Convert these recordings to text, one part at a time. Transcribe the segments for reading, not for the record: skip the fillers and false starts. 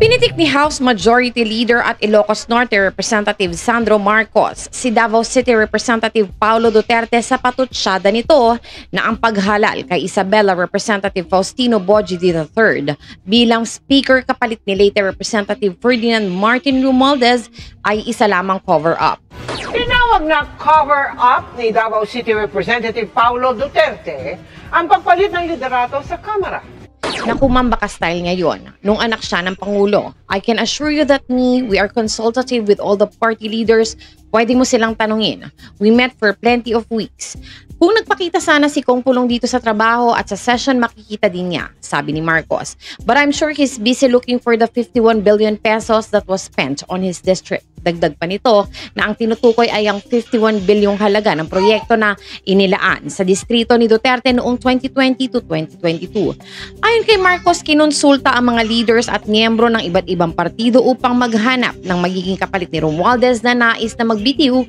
Pinitik ni House Majority Leader at Ilocos Norte Representative Sandro Marcos si Davao City Representative Paulo Duterte sa patutsyada nito na ang paghalal kay Isabela Representative Faustino Boji III bilang Speaker kapalit ni late Representative Ferdinand Martin Romualdez ay isa lamang cover-up. Tinawag na cover-up ni Davao City Representative Paulo Duterte ang pagpalit ng liderato sa Kamara. Nakumambaka style ngayon nung anak siya ng Pangulo. I can assure you that we are consultative with all the party leaders. Pwede mo silang tanungin. We met for plenty of weeks. Kung nagpakita sana si Kong Pulong dito sa trabaho at sa session, makikita din niya, sabi ni Marcos. But I'm sure he's busy looking for the 51 billion pesos that was spent on his district. Dagdag pa nito na ang tinutukoy ay ang 51 bilyong halaga ng proyekto na inilaan sa distrito ni Duterte noong 2020 to 2022. Ayon kay Marcos, kinonsulta ang mga leaders at miyembro ng iba't ibang partido upang maghanap ng magiging kapalit ni Romualdez na nais na magbitiw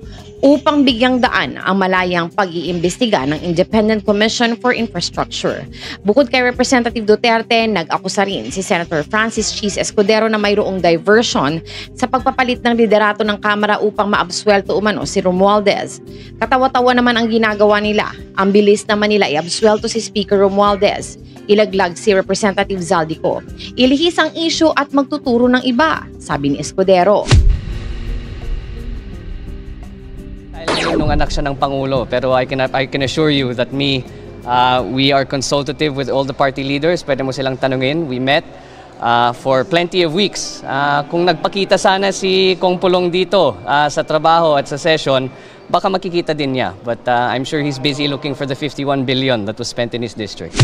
upang bigyang daan ang malayang pag-iimbestiga ng Independent Commission for Infrastructure. Bukod kay Representative Duterte, nag-akusa rin si Senator Francis Cheese Escudero na mayroong diversion sa pagpapalit ng liderato ng Kamara upang maabsuelto umano si Romualdez. Katawa-tawa naman ang ginagawa nila. Ang bilis naman nila iabsuelto si Speaker Romualdez. Ilaglag si Representative Zaldico. Ilihis ang issue at magtuturo ng iba, sabi ni Escudero. Nung anak siya ng Pangulo, pero I can assure you that we are consultative with all the party leaders. Pwede mo silang tanungin. We met for plenty of weeks. Kung nagpakita sana si Kong Pulong dito sa trabaho at sa session, baka makikita din niya. But I'm sure he's busy looking for the 51 billion that was spent in his district.